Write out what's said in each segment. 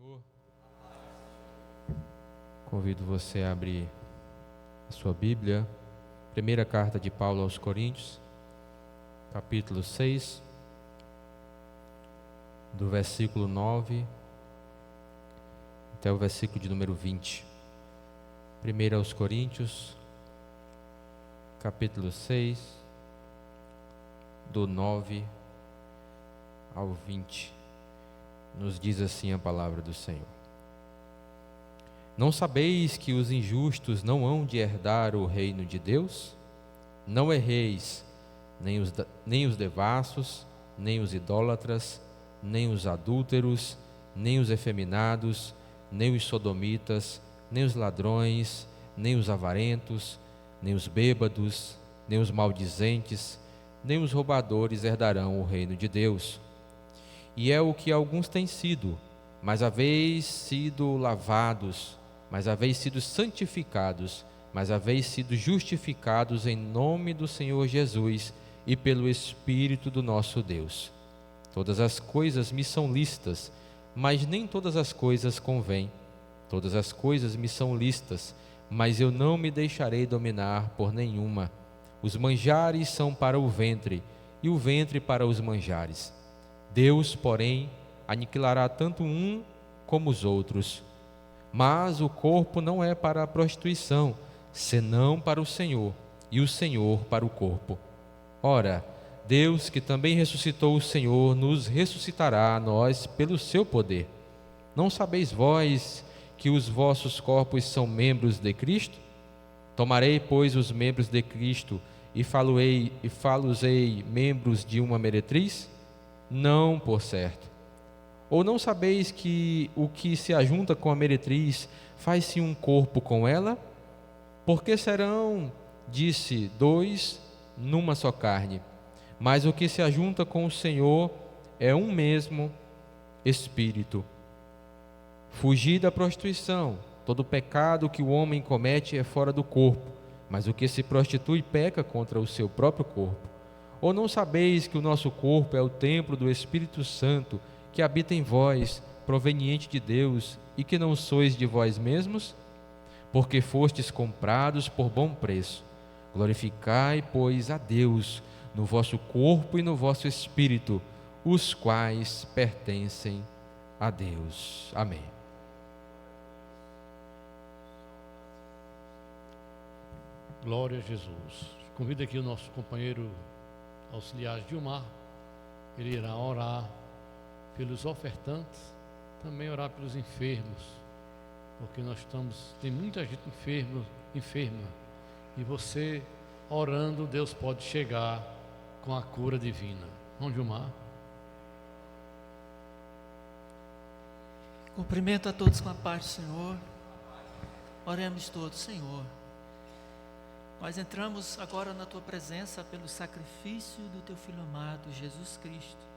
Senhor, convido você a abrir a sua Bíblia, primeira carta de Paulo aos Coríntios, capítulo 6, do versículo 9 até o versículo de número 20. Primeira aos Coríntios, capítulo 6, do 9 ao 20. Nos diz assim a palavra do Senhor: Não sabeis que os injustos não hão de herdar o reino de Deus? Não erreis, nem os devassos, nem os idólatras, nem os adúlteros, nem os efeminados, nem os sodomitas, nem os ladrões, nem os avarentos, nem os bêbados, nem os maldizentes, nem os roubadores herdarão o reino de Deus. E é o que alguns têm sido, mas haveis sido lavados, mas haveis sido santificados, mas haveis sido justificados em nome do Senhor Jesus e pelo Espírito do nosso Deus. Todas as coisas me são lícitas, mas nem todas as coisas convêm. Todas as coisas me são lícitas, mas eu não me deixarei dominar por nenhuma. Os manjares são para o ventre, e o ventre para os manjares. Deus, porém, aniquilará tanto um como os outros. Mas o corpo não é para a prostituição, senão para o Senhor, e o Senhor para o corpo. Ora, Deus, que também ressuscitou o Senhor, nos ressuscitará a nós pelo seu poder. Não sabeis vós que os vossos corpos são membros de Cristo? Tomarei, pois, os membros de Cristo e fá-los-ei membros de uma meretriz? Não, por certo. Ou não sabeis que o que se ajunta com a meretriz faz-se um corpo com ela? Porque serão, disse, dois numa só carne. Mas o que se ajunta com o Senhor é um mesmo Espírito. Fugi da prostituição. Todo pecado que o homem comete é fora do corpo, mas o que se prostitui peca contra o seu próprio corpo. Ou não sabeis que o nosso corpo é o templo do Espírito Santo, que habita em vós, proveniente de Deus, e que não sois de vós mesmos? Porque fostes comprados por bom preço. Glorificai, pois, a Deus no vosso corpo e no vosso espírito, os quais pertencem a Deus. Amém. Glória a Jesus. Convido aqui o nosso companheiro auxiliar Gilmar. Ele irá orar pelos ofertantes, também orar pelos enfermos, porque tem muita gente enferma, e você orando, Deus pode chegar com a cura divina. Vamos, Gilmar. Cumprimento a todos com a paz do Senhor. Oremos todos. Senhor, nós entramos agora na Tua presença pelo sacrifício do Teu Filho amado, Jesus Cristo,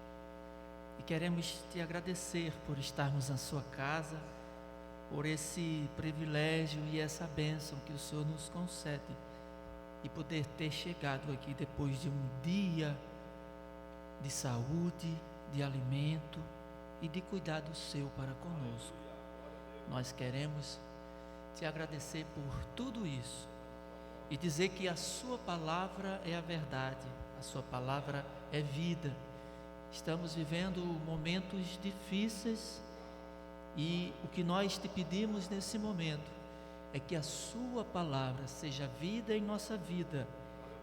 e queremos Te agradecer por estarmos na Sua casa, por esse privilégio e essa bênção que o Senhor nos concede, e poder ter chegado aqui depois de um dia de saúde, de alimento e de cuidado Seu para conosco. Nós queremos Te agradecer por tudo isso e dizer que a Sua palavra é a verdade, a Sua palavra é vida. Estamos vivendo momentos difíceis e o que nós Te pedimos nesse momento é que a Sua palavra seja vida em nossa vida,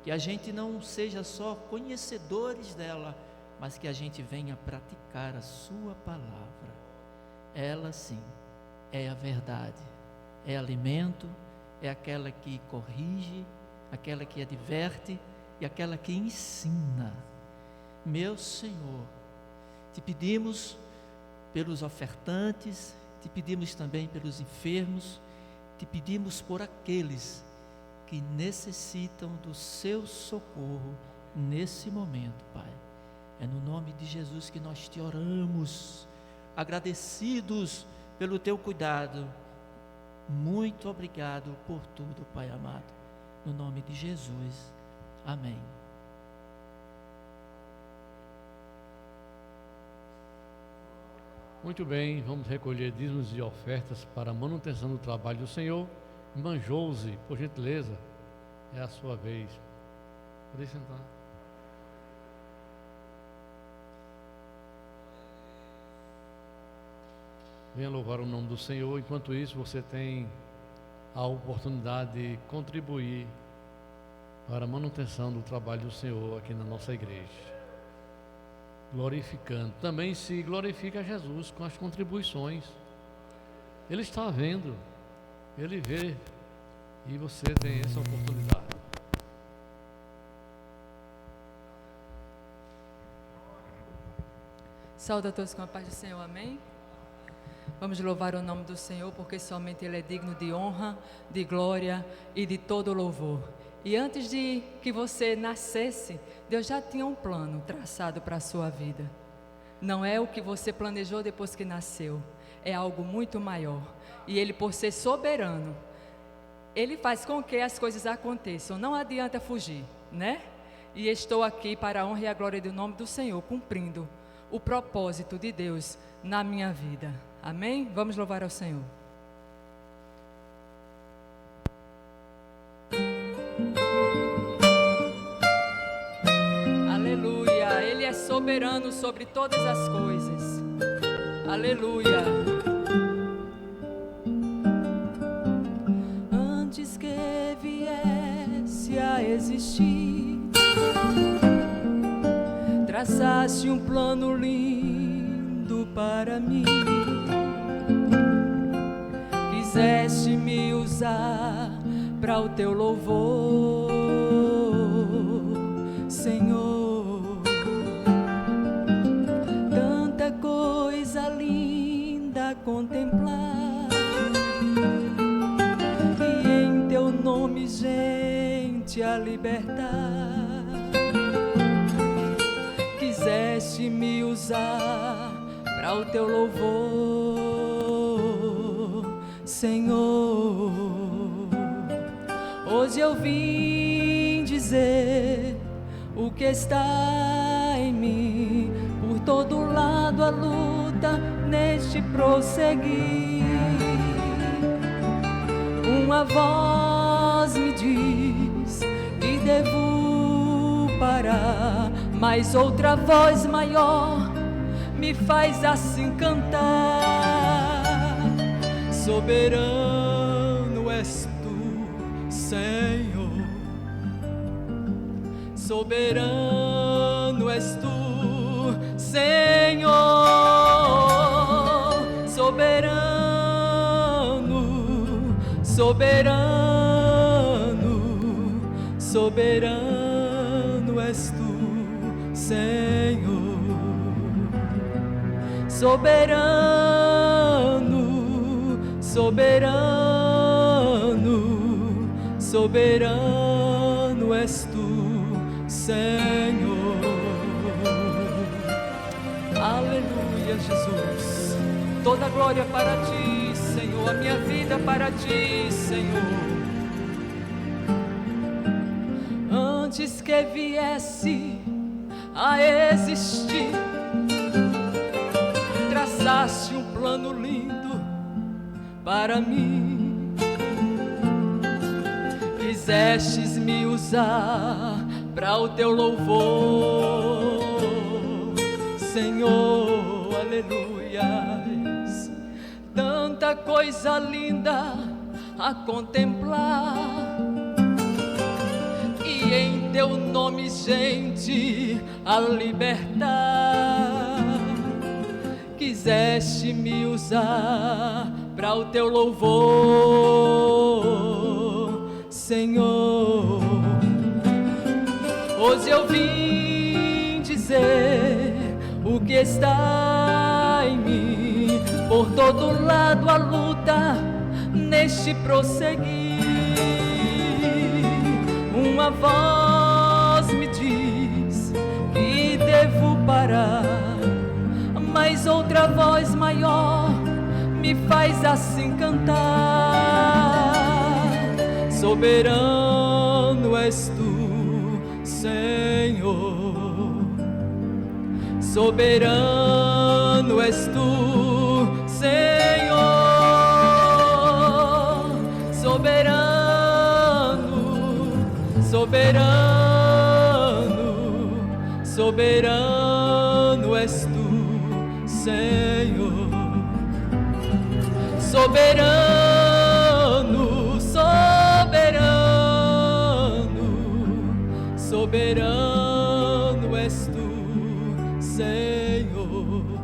que a gente não seja só conhecedores dela, mas que a gente venha praticar a Sua palavra. Ela sim é a verdade, é alimento, é aquela que corrige, aquela que adverte e aquela que ensina. Meu Senhor, Te pedimos pelos ofertantes, Te pedimos também pelos enfermos, Te pedimos por aqueles que necessitam do Seu socorro nesse momento, Pai. É no nome de Jesus que nós Te oramos, agradecidos pelo Teu cuidado. Muito obrigado por tudo, Pai amado. No nome de Jesus. Amém. Muito bem, vamos recolher dízimos e ofertas para a manutenção do trabalho do Senhor. Irmã Jouse, por gentileza, é a sua vez. Pode sentar. Venha louvar o nome do Senhor. Enquanto isso, você tem a oportunidade de contribuir para a manutenção do trabalho do Senhor aqui na nossa igreja. Glorificando. Também se glorifica a Jesus com as contribuições. Ele está vendo, Ele vê, e você tem essa oportunidade. Saúde a todos com a paz do Senhor, amém? Vamos louvar o nome do Senhor, porque somente Ele é digno de honra, de glória e de todo louvor. E antes de que você nascesse, Deus já tinha um plano traçado para a sua vida. Não é o que você planejou depois que nasceu, é algo muito maior. E Ele, por ser soberano, Ele faz com que as coisas aconteçam, não adianta fugir, né? E estou aqui para a honra e a glória do nome do Senhor, cumprindo o propósito de Deus na minha vida. Amém? Vamos louvar ao Senhor. Aleluia, Ele é soberano sobre todas as coisas. Aleluia. Antes que viesse a existir, traçaste um plano lindo para mim. Quiseste me usar para o teu louvor, Senhor. Tanta coisa linda a contemplar, e em teu nome, gente, a libertar. Quiseste me usar para o teu louvor, Senhor. Hoje eu vim dizer o que está em mim. Por todo lado a luta neste prosseguir. Uma voz me diz que devo parar, mas outra voz maior me faz assim cantar. Soberano és tu, Senhor. Soberano és tu, Senhor. Soberano, soberano, soberano és tu, Senhor. Soberano, soberano, soberano és tu, Senhor. Aleluia, Jesus. Toda glória para ti, Senhor. A minha vida para ti, Senhor. Antes que viesse a existir, traçaste um plano lindo para mim. Quisestes me usar para o teu louvor, Senhor. Aleluia. Tanta coisa linda a contemplar, e em teu nome, gente, a libertar. Quiseste me usar para o teu louvor, Senhor. Hoje eu vim dizer o que está em mim. Por todo lado a luta neste prosseguir. Uma voz me diz que devo parar, mas outra voz maior me faz assim cantar. Soberano és tu, Senhor. Soberano soberano és tu, Senhor, soberano, soberano, soberano és tu, Senhor, soberano, soberano, soberano és tu, Senhor.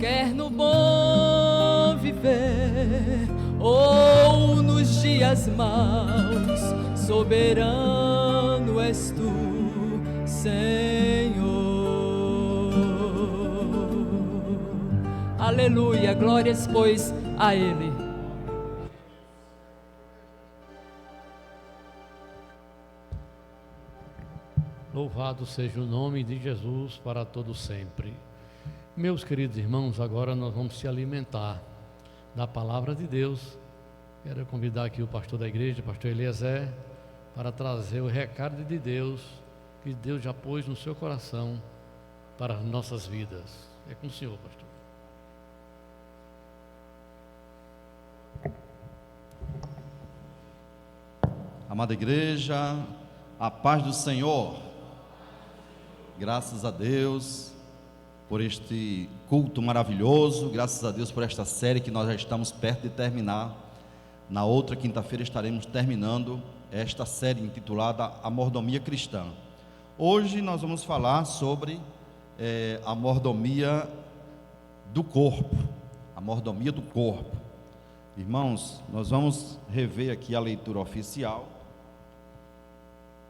Quer no bom viver ou nos dias maus, soberano és tu, Senhor. Aleluia, glórias, pois, a Ele. Louvado seja o nome de Jesus para todo sempre. Meus queridos irmãos, agora nós vamos se alimentar da palavra de Deus. Quero convidar aqui o pastor da igreja, o pastor Eliezer, para trazer o recado de Deus, que Deus já pôs no seu coração para as nossas vidas. É com o senhor, pastor. Amada igreja, a paz do Senhor. Graças a Deus por este culto maravilhoso, graças a Deus por esta série que nós já estamos perto de terminar. Na outra quinta-feira estaremos terminando esta série intitulada A Mordomia Cristã. Hoje nós vamos falar sobre a mordomia do corpo, a mordomia do corpo. Irmãos, nós vamos rever aqui a leitura oficial.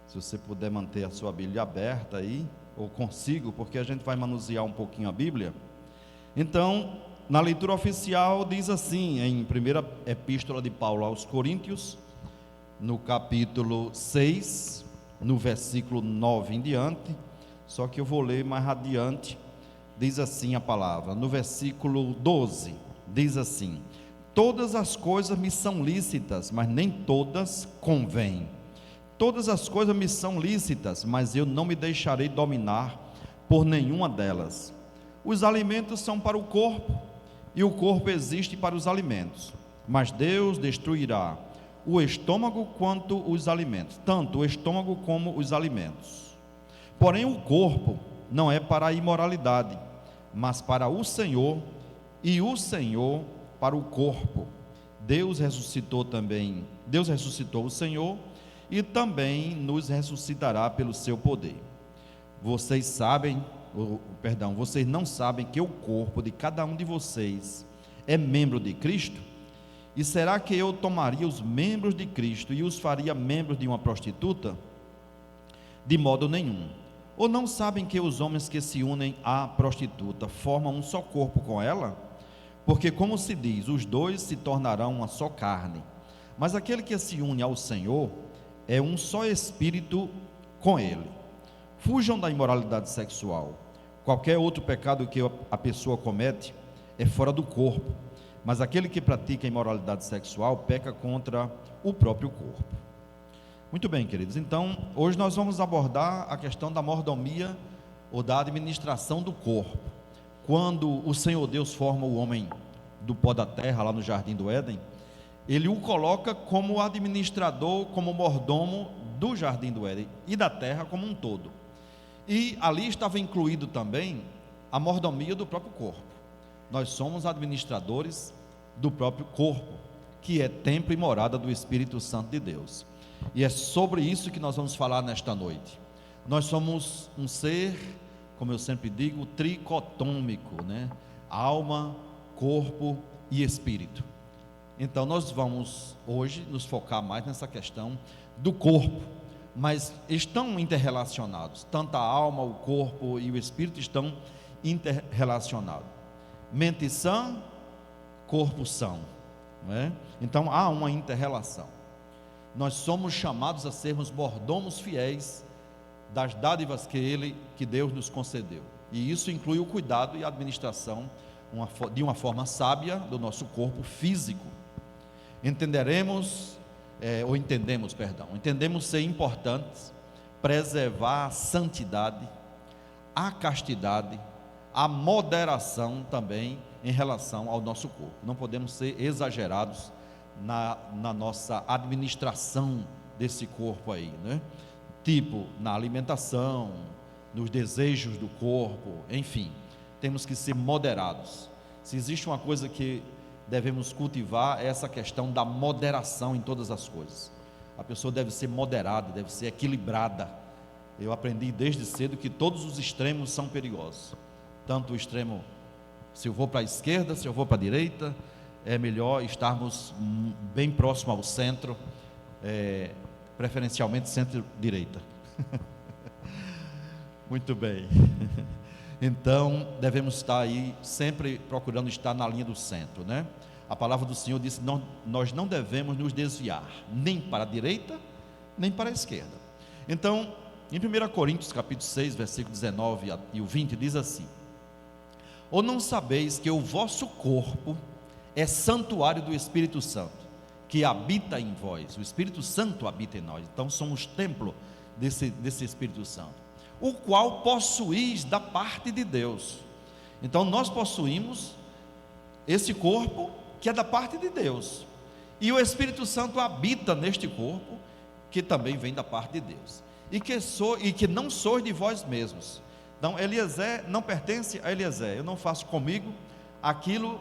Se você puder manter a sua Bíblia aberta aí, ou consigo, porque a gente vai manusear um pouquinho a Bíblia. Então, na leitura oficial diz assim, em primeira epístola de Paulo aos Coríntios, no capítulo 6, no versículo 9 em diante, só que eu vou ler mais adiante, diz assim a palavra, no versículo 12, diz assim: todas as coisas me são lícitas, mas nem todas convêm. Todas as coisas me são lícitas, mas eu não me deixarei dominar por nenhuma delas. Os alimentos são para o corpo, e o corpo existe para os alimentos. Mas Deus destruirá o estômago quanto os alimentos, tanto o estômago como os alimentos. Porém o corpo não é para a imoralidade, mas para o Senhor, e o Senhor para o corpo. Deus ressuscitou o Senhor, e também nos ressuscitará pelo seu poder. Vocês não sabem que o corpo de cada um de vocês é membro de Cristo? E será que eu tomaria os membros de Cristo e os faria membros de uma prostituta? De modo nenhum. Ou não sabem que os homens que se unem à prostituta formam um só corpo com ela? Porque, como se diz, os dois se tornarão uma só carne. Mas aquele que se une ao Senhor é um só espírito com Ele. Fujam da imoralidade sexual. Qualquer outro pecado que a pessoa comete é fora do corpo, mas aquele que pratica a imoralidade sexual peca contra o próprio corpo. Muito bem, queridos, então hoje nós vamos abordar a questão da mordomia ou da administração do corpo. Quando o Senhor Deus forma o homem do pó da terra, lá no Jardim do Éden, Ele o coloca como administrador, como mordomo do Jardim do Éden e da terra como um todo. E ali estava incluído também a mordomia do próprio corpo. Nós somos administradores do próprio corpo, que é templo e morada do Espírito Santo de Deus. E é sobre isso que nós vamos falar nesta noite. Nós somos um ser, como eu sempre digo, tricotômico, né? Alma, corpo e espírito. Então nós vamos hoje nos focar mais nessa questão do corpo, mas estão interrelacionados, tanto a alma, o corpo e o espírito estão interrelacionados. Mente sã, corpo são, não é? Então há uma interrelação. Nós somos chamados a sermos mordomos fiéis das dádivas que Deus nos concedeu, e isso inclui o cuidado e a administração de uma forma sábia do nosso corpo físico. Entendemos ser importante preservar a santidade, a castidade, a moderação também em relação ao nosso corpo. Não podemos ser exagerados na nossa administração desse corpo aí, né? Tipo, na alimentação, nos desejos do corpo, enfim, temos que ser moderados. Se existe uma coisa que devemos cultivar, é essa questão da moderação em todas as coisas. A pessoa deve ser moderada, deve ser equilibrada. Eu aprendi desde cedo que todos os extremos são perigosos. Tanto o extremo, se eu vou para a esquerda, se eu vou para a direita, é melhor estarmos bem próximo ao centro, preferencialmente centro-direita. Muito bem. Então, devemos estar aí sempre procurando estar na linha do centro, né? A palavra do Senhor diz que nós não devemos nos desviar, nem para a direita, nem para a esquerda. Então, em 1 Coríntios capítulo 6, versículo 19 e o 20, diz assim: ou não sabeis que o vosso corpo é santuário do Espírito Santo, que habita em vós? O Espírito Santo habita em nós, então somos templo desse Espírito Santo, o qual possuís da parte de Deus. Então nós possuímos esse corpo que é da parte de Deus, e o Espírito Santo habita neste corpo, que também vem da parte de Deus, e que não sois de vós mesmos. Então Eliezer não pertence a Eliezer. Eu não faço comigo aquilo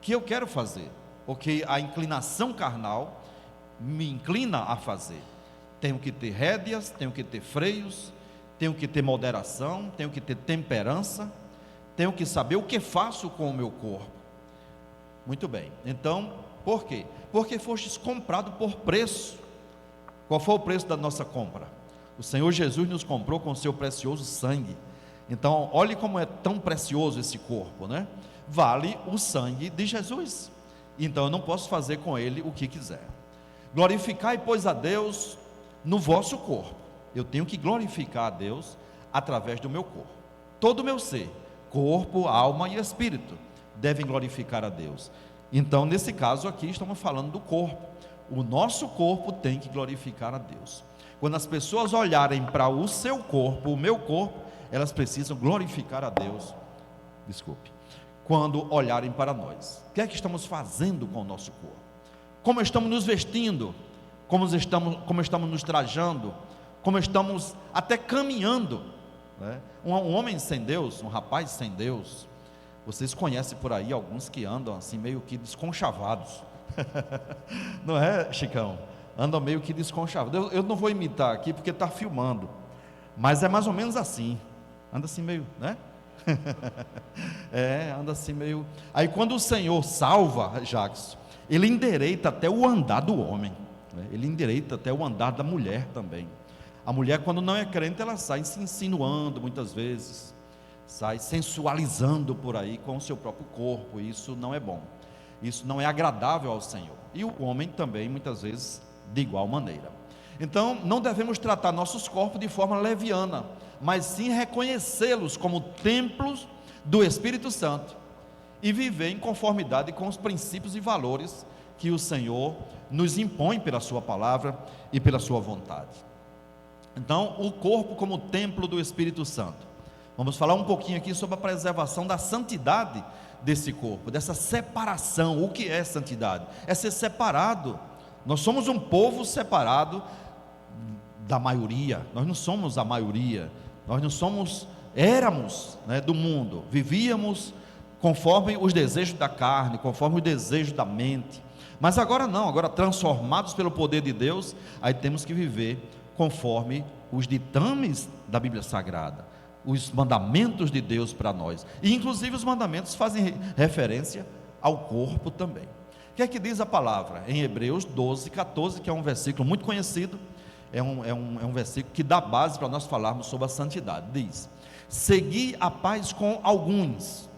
que eu quero fazer, porque a inclinação carnal me inclina a fazer. Tenho que ter rédeas, tenho que ter freios, tenho que ter moderação, tenho que ter temperança, tenho que saber o que faço com o meu corpo. Muito bem, então, por quê? Porque fostes comprado por preço. Qual foi o preço da nossa compra? O Senhor Jesus nos comprou com o seu precioso sangue. Então, olhe como é tão precioso esse corpo, né? Vale o sangue de Jesus. Então, eu não posso fazer com ele o que quiser. Glorificai, pois, a Deus no vosso corpo. Eu tenho que glorificar a Deus através do meu corpo. Todo o meu ser, corpo, alma e espírito, devem glorificar a Deus. Então, nesse caso aqui, estamos falando do corpo. O nosso corpo tem que glorificar a Deus. Quando as pessoas olharem para o seu corpo, o meu corpo, elas precisam glorificar a Deus. Desculpe. Quando olharem para nós, o que é que estamos fazendo com o nosso corpo? Como estamos nos vestindo? Como estamos nos trajando? Como estamos até caminhando, né? Um homem sem Deus, um rapaz sem Deus, vocês conhecem por aí alguns que andam assim meio que desconchavados. Não é, Chicão? Andam meio que desconchavados. Eu não vou imitar aqui porque está filmando, mas é mais ou menos assim. Anda assim meio, né? Anda assim meio. Aí quando o Senhor salva, Jackson, ele endireita até o andar do homem, né? Ele endireita até o andar da mulher também. A mulher, quando não é crente, ela sai se insinuando muitas vezes, sai sensualizando por aí com o seu próprio corpo. Isso não é bom, isso não é agradável ao Senhor. E o homem também, muitas vezes, de igual maneira. Então, não devemos tratar nossos corpos de forma leviana, mas sim reconhecê-los como templos do Espírito Santo e viver em conformidade com os princípios e valores que o Senhor nos impõe pela sua palavra e pela sua vontade. Então, o corpo como templo do Espírito Santo. Vamos falar um pouquinho aqui sobre a preservação da santidade desse corpo, dessa separação. O que é santidade? É ser separado. Nós somos um povo separado da maioria. Nós não somos a maioria. Nós não somos, éramos, né, do mundo. Vivíamos conforme os desejos da carne, conforme os desejos da mente. Mas agora não, agora transformados pelo poder de Deus, aí temos que viver conforme os ditames da Bíblia Sagrada, os mandamentos de Deus para nós. E inclusive os mandamentos fazem referência ao corpo também. O que é que diz a palavra? Em Hebreus 12, 14, que é um versículo muito conhecido, é um versículo que dá base para nós falarmos sobre a santidade. Diz: segui a paz com alguns.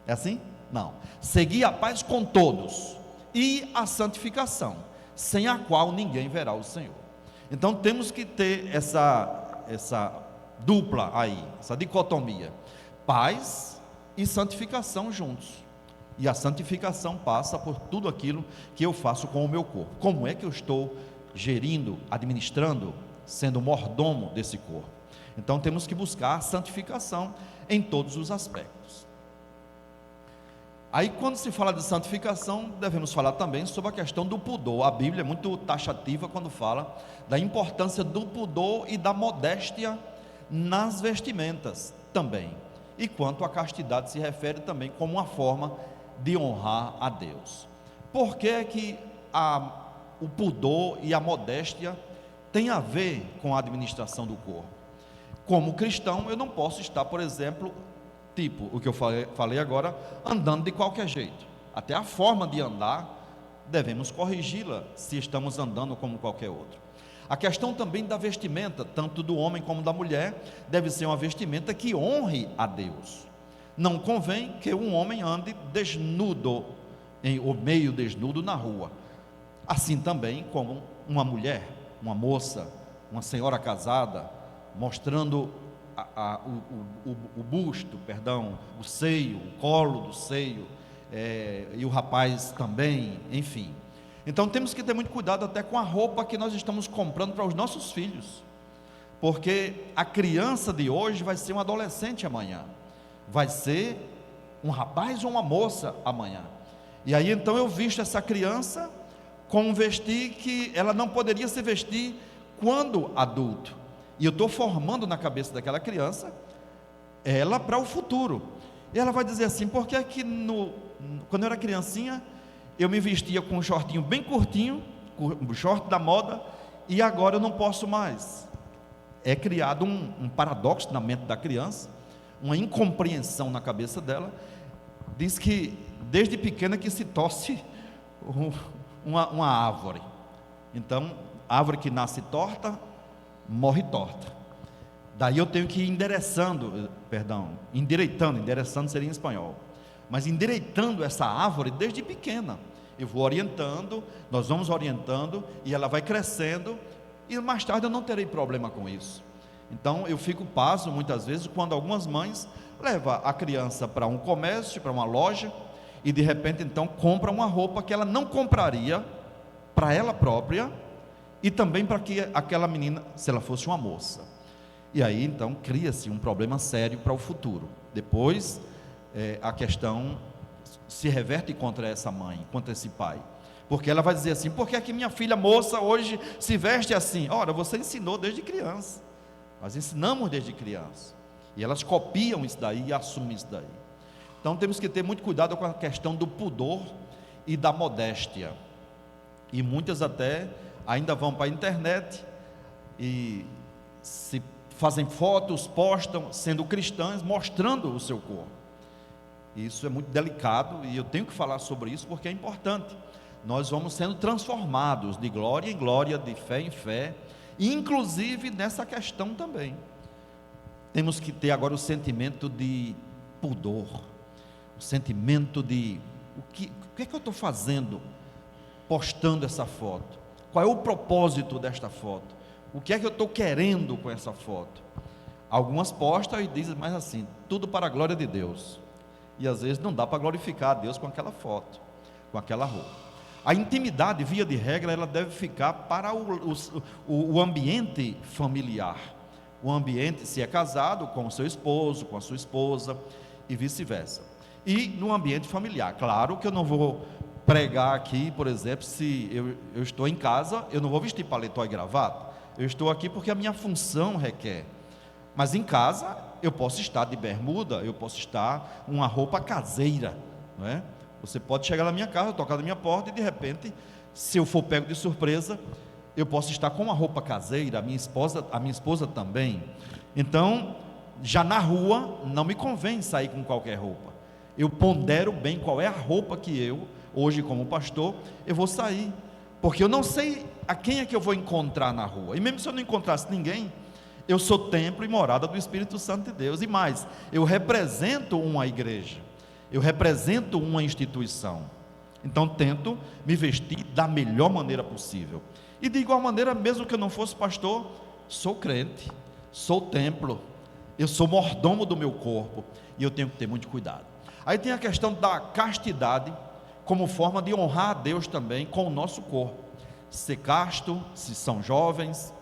É assim? Não. Segui a paz com todos, e a santificação, sem a qual ninguém verá o Senhor. Então temos que ter essa dupla aí, essa dicotomia, paz e santificação juntos. E a santificação passa por tudo aquilo que eu faço com o meu corpo. Como é que eu estou gerindo, administrando, sendo mordomo desse corpo? Então temos que buscar a santificação em todos os aspectos. Aí, quando se fala de santificação, devemos falar também sobre a questão do pudor. A Bíblia é muito taxativa quando fala da importância do pudor e da modéstia nas vestimentas também. E quanto à castidade se refere também como uma forma de honrar a Deus. Por que que o pudor e a modéstia tem a ver com a administração do corpo? Como cristão, eu não posso estar, por exemplo, tipo o que eu falei agora, andando de qualquer jeito. Até a forma de andar, devemos corrigi-la se estamos andando como qualquer outro. A questão também da vestimenta, tanto do homem como da mulher, deve ser uma vestimenta que honre a Deus. Não convém que um homem ande desnudo, ou meio desnudo na rua. Assim também como uma mulher, uma moça, uma senhora casada, mostrando o busto, o seio, o colo do seio, e o rapaz também, enfim. Então temos que ter muito cuidado até com a roupa que nós estamos comprando para os nossos filhos, porque a criança de hoje vai ser um adolescente amanhã, vai ser um rapaz ou uma moça amanhã, e aí então eu visto essa criança com um vestir que ela não poderia se vestir quando adulto, e eu estou formando na cabeça daquela criança ela para o futuro, e ela vai dizer assim: por que é que quando eu era criancinha eu me vestia com um shortinho bem curtinho, o short da moda, e agora eu não posso mais? É criado um paradoxo na mente da criança, uma incompreensão na cabeça dela. Diz que desde pequena que se torce uma árvore. Então, árvore que nasce torta, morre torta. Daí eu tenho que ir endireitando seria em espanhol, mas endireitando essa árvore desde pequena. Eu vou orientando, nós vamos orientando, e ela vai crescendo, e mais tarde eu não terei problema com isso. Então eu fico pasmo muitas vezes quando algumas mães levam a criança para um comércio, para uma loja, e de repente então compra uma roupa que ela não compraria para ela própria, e também para que aquela menina, se ela fosse uma moça. E aí então cria-se um problema sério para o futuro. Depois a questão se reverte contra essa mãe, contra esse pai, porque ela vai dizer assim: por que é que minha filha moça hoje se veste assim? Ora, você ensinou desde criança, nós ensinamos desde criança, e elas copiam isso daí e assumem isso daí. Então temos que ter muito cuidado com a questão do pudor e da modéstia, e muitas até ainda vão para a internet e se fazem fotos, postam sendo cristãs, mostrando o seu corpo. Isso é muito delicado, e eu tenho que falar sobre isso porque é importante. Nós vamos sendo transformados de glória em glória, de fé em fé, inclusive nessa questão também. Temos que ter agora o sentimento de pudor, o sentimento de o que é que eu estou fazendo postando essa foto? Qual é o propósito desta foto? O que é que eu estou querendo com essa foto? Algumas postam e dizem mais assim: tudo para a glória de Deus. E às vezes não dá para glorificar a Deus com aquela foto, com aquela roupa. A intimidade, via de regra, ela deve ficar para o ambiente familiar. O ambiente, se é casado, com o seu esposo, com a sua esposa, e vice-versa. E no ambiente familiar, claro que eu não vou pregar aqui, por exemplo, se eu estou em casa, eu não vou vestir paletó e gravata. Eu estou aqui porque a minha função requer. Mas em casa eu posso estar de bermuda, eu posso estar uma roupa caseira, não é? Você pode chegar na minha casa, tocar na minha porta, e de repente, se eu for pego de surpresa, eu posso estar com uma roupa caseira, a minha esposa também. Então, já na rua, não me convém sair com qualquer roupa. Eu pondero bem qual é a roupa que eu, hoje como pastor, eu vou sair, porque eu não sei a quem é que eu vou encontrar na rua. E mesmo se eu não encontrasse ninguém, eu sou templo e morada do Espírito Santo de Deus. E mais, eu represento uma igreja, eu represento uma instituição. Então tento me vestir da melhor maneira possível. E de igual maneira, mesmo que eu não fosse pastor, sou crente, sou templo, eu sou mordomo do meu corpo, e eu tenho que ter muito cuidado. Aí tem a questão da castidade, como forma de honrar a Deus também com o nosso corpo. Ser casto, se são jovens,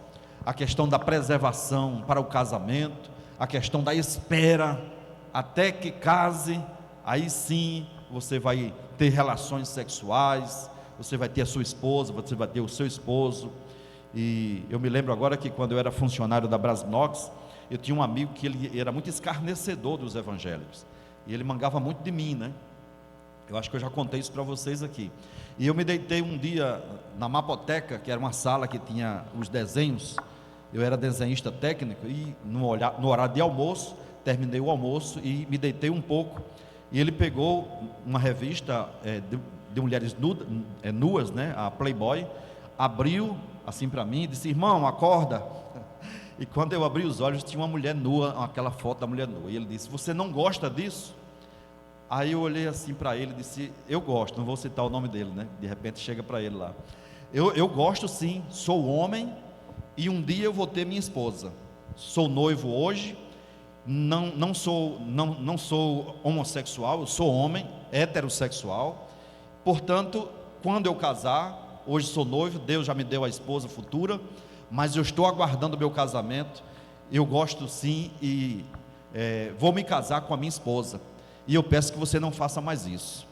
a questão da preservação para o casamento, a questão da espera até que case, aí sim você vai ter relações sexuais, você vai ter a sua esposa, você vai ter o seu esposo. E eu me lembro agora que quando eu era funcionário da Brasnox, eu tinha um amigo que ele era muito escarnecedor dos evangélicos, e ele mangava muito de mim, né? Eu acho que eu já contei isso para vocês aqui. E eu me deitei um dia na Mapoteca, que era uma sala que tinha os desenhos. Eu era desenhista técnico, e no horário de almoço, terminei o almoço e me deitei um pouco. E ele pegou uma revista de mulheres nuas, né, a Playboy, abriu assim para mim e disse: irmão, acorda. E quando eu abri os olhos, tinha uma mulher nua, aquela foto da mulher nua. E ele disse: você não gosta disso? Aí eu olhei assim para ele e disse: eu gosto. Não vou citar o nome dele, né? De repente chega para ele lá. Eu gosto sim, sou homem, e um dia eu vou ter minha esposa. Sou noivo hoje, não sou homossexual, eu sou homem, heterossexual. Portanto, quando eu casar, hoje sou noivo, Deus já me deu a esposa futura, mas eu estou aguardando o meu casamento. Eu gosto sim, e vou me casar com a minha esposa. E eu peço que você não faça mais isso.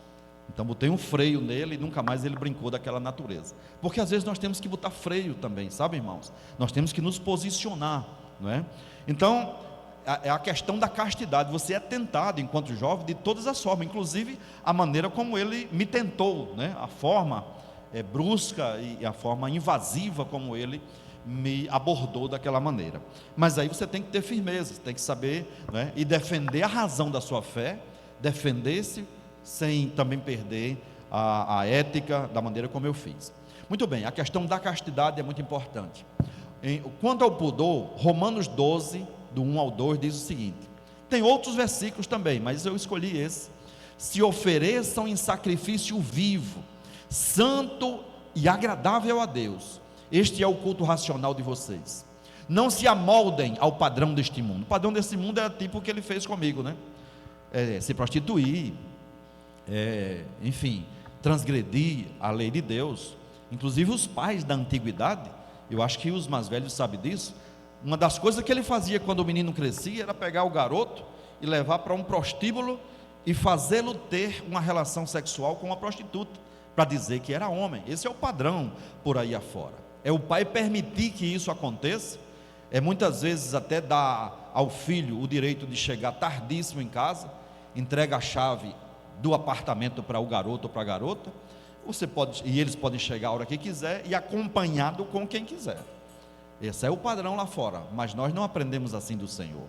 Então botei um freio nele e nunca mais ele brincou daquela natureza. Porque às vezes nós temos que botar freio também, sabe, irmãos? Nós temos que nos posicionar, não é? Então, é a questão da castidade. Você é tentado enquanto jovem de todas as formas, inclusive a maneira como ele me tentou, né? A forma brusca e a forma invasiva como ele me abordou daquela maneira. Mas aí você tem que ter firmeza, tem que saber, né? E defender a razão da sua fé, defender-se sem também perder a ética da maneira como eu fiz. Muito bem, a questão da castidade é muito importante. Quanto ao pudor, Romanos 12, do 1 ao 2, diz o seguinte: tem outros versículos também, mas eu escolhi esse: se ofereçam em sacrifício vivo, santo e agradável a Deus, este é o culto racional de vocês. Não se amoldem ao padrão deste mundo. O padrão desse mundo é tipo o que ele fez comigo, né? Se prostituir, enfim, transgredir a lei de Deus. Inclusive os pais da antiguidade, eu acho que os mais velhos sabem disso, uma das coisas que ele fazia quando o menino crescia era pegar o garoto e levar para um prostíbulo e fazê-lo ter uma relação sexual com uma prostituta, para dizer que era homem. Esse é o padrão por aí afora. É o pai permitir que isso aconteça, muitas vezes até dar ao filho o direito de chegar tardíssimo em casa, entrega a chave do apartamento para o garoto ou para a garota, e eles podem chegar a hora que quiser e acompanhado com quem quiser. Esse é o padrão lá fora, mas nós não aprendemos assim do Senhor.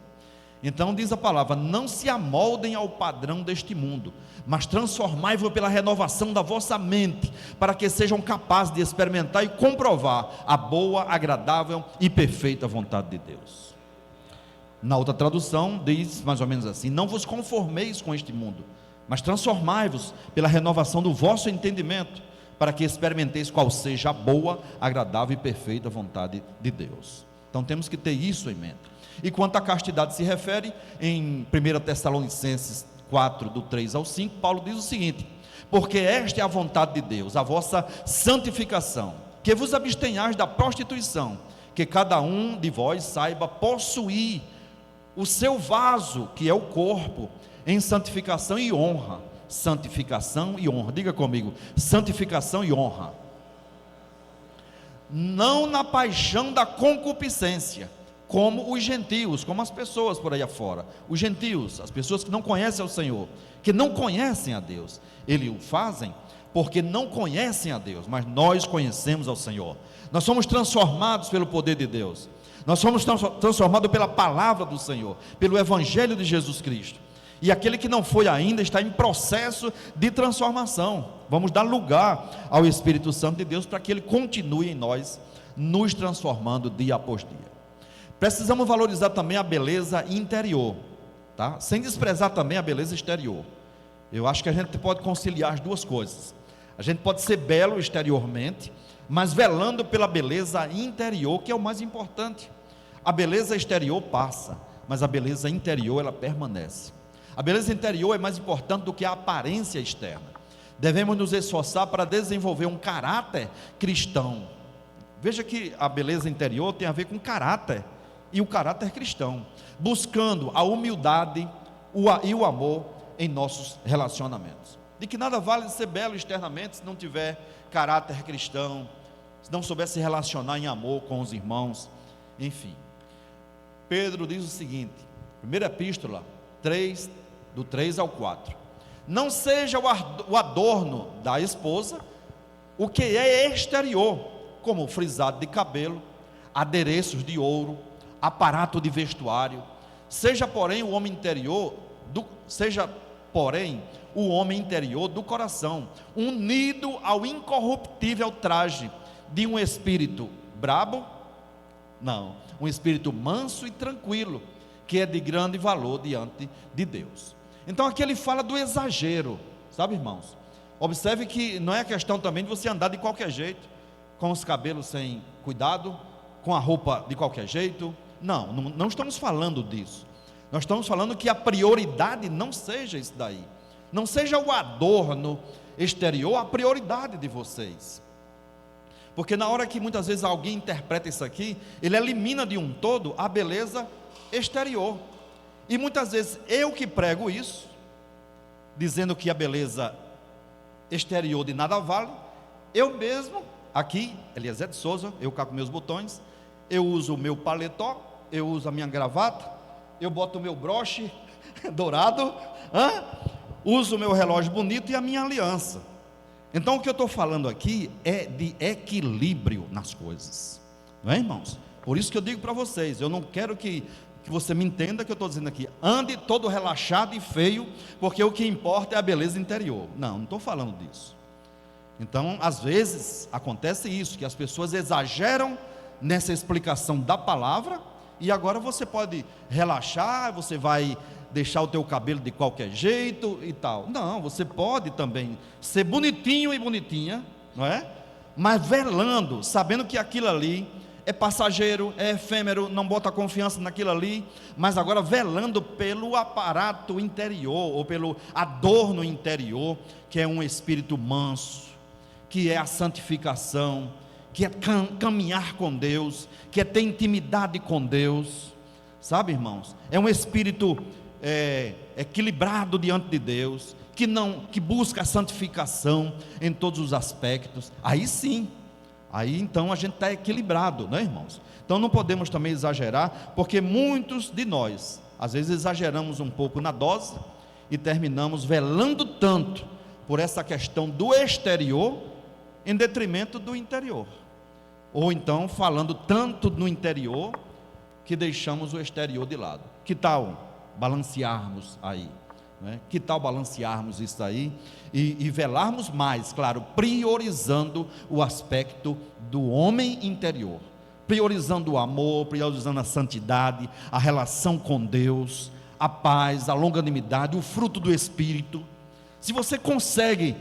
Então diz a palavra: não se amoldem ao padrão deste mundo, mas transformai-vos pela renovação da vossa mente, para que sejam capazes de experimentar e comprovar a boa, agradável e perfeita vontade de Deus. Na outra tradução diz mais ou menos assim: não vos conformeis com este mundo, mas transformai-vos pela renovação do vosso entendimento, para que experimenteis qual seja a boa, agradável e perfeita vontade de Deus. Então temos que ter isso em mente. E quanto à castidade se refere, em 1 Tessalonicenses 4, do 3 ao 5, Paulo diz o seguinte: porque esta é a vontade de Deus, a vossa santificação, que vos abstenhais da prostituição, que cada um de vós saiba possuir o seu vaso, que é o corpo, em santificação e honra. Santificação e honra, diga comigo: santificação e honra. Não na paixão da concupiscência, como os gentios, como as pessoas por aí afora. Os gentios, as pessoas que não conhecem ao Senhor, que não conhecem a Deus, eles o fazem porque não conhecem a Deus, mas nós conhecemos ao Senhor. Nós somos transformados pelo poder de Deus, nós somos transformados pela palavra do Senhor, pelo Evangelho de Jesus Cristo. E aquele que não foi ainda está em processo de transformação. Vamos dar lugar ao Espírito Santo de Deus para que ele continue em nós, nos transformando dia após dia. Precisamos valorizar também a beleza interior, tá? Sem desprezar também a beleza exterior. Eu acho que a gente pode conciliar as duas coisas. A gente pode ser belo exteriormente, mas velando pela beleza interior, que é o mais importante. A beleza exterior passa, mas a beleza interior ela permanece. A beleza interior é mais importante do que a aparência externa. Devemos nos esforçar para desenvolver um caráter cristão. Veja que a beleza interior tem a ver com caráter, e o caráter cristão, buscando a humildade e o amor em nossos relacionamentos. de que nada vale ser belo externamente se não tiver caráter cristão, se não souber se relacionar em amor com os irmãos, enfim. Pedro diz o seguinte, primeira epístola, 3, do 3 ao 4, não seja o adorno da esposa o que é exterior, como o frisado de cabelo, adereços de ouro, aparato de vestuário, seja porém o homem interior do coração, unido ao incorruptível traje de um espírito brabo, não, um espírito manso e tranquilo, que é de grande valor diante de Deus. Então aqui ele fala do exagero, sabe, irmãos? Observe que não é questão também de você andar de qualquer jeito, com os cabelos sem cuidado, com a roupa de qualquer jeito. Não estamos falando disso. Nós estamos falando que a prioridade não seja isso daí, não seja o adorno exterior a prioridade de vocês, porque na hora que muitas vezes alguém interpreta isso aqui, ele elimina de um todo a beleza exterior, e muitas vezes eu que prego isso, dizendo que a beleza exterior de nada vale, eu mesmo, aqui, Eliezer de Souza, eu cá com meus botões, eu uso o meu paletó, eu uso a minha gravata, eu boto o meu broche dourado, uso o meu relógio bonito e a minha aliança. Então o que eu estou falando aqui é de equilíbrio nas coisas, não é, irmãos? Por isso que eu digo para vocês, eu não quero que você me entenda que eu estou dizendo aqui, ande todo relaxado e feio, porque o que importa é a beleza interior. Não estou falando disso. Então às vezes acontece isso, que as pessoas exageram nessa explicação da palavra, e agora você pode relaxar, você vai deixar o teu cabelo de qualquer jeito e tal. Não, você pode também ser bonitinho e bonitinha, não é? Mas velando, sabendo que aquilo ali é passageiro, é efêmero, não bota confiança naquilo ali, mas agora velando pelo aparato interior, ou pelo adorno interior, que é um espírito manso, que é a santificação, que é caminhar com Deus, que é ter intimidade com Deus, sabe, irmãos? É um espírito equilibrado diante de Deus, que busca a santificação em todos os aspectos. Aí sim, aí então a gente está equilibrado, né, irmãos? Então não podemos também exagerar, porque muitos de nós, às vezes exageramos um pouco na dose, e terminamos velando tanto por essa questão do exterior, em detrimento do interior, ou então falando tanto no interior, que deixamos o exterior de lado. Que tal balancearmos aí, né? Que tal balancearmos isso aí e velarmos mais, claro, priorizando o aspecto do homem interior, priorizando o amor, priorizando a santidade, a relação com Deus, a paz, a longanimidade, o fruto do Espírito. Se você consegue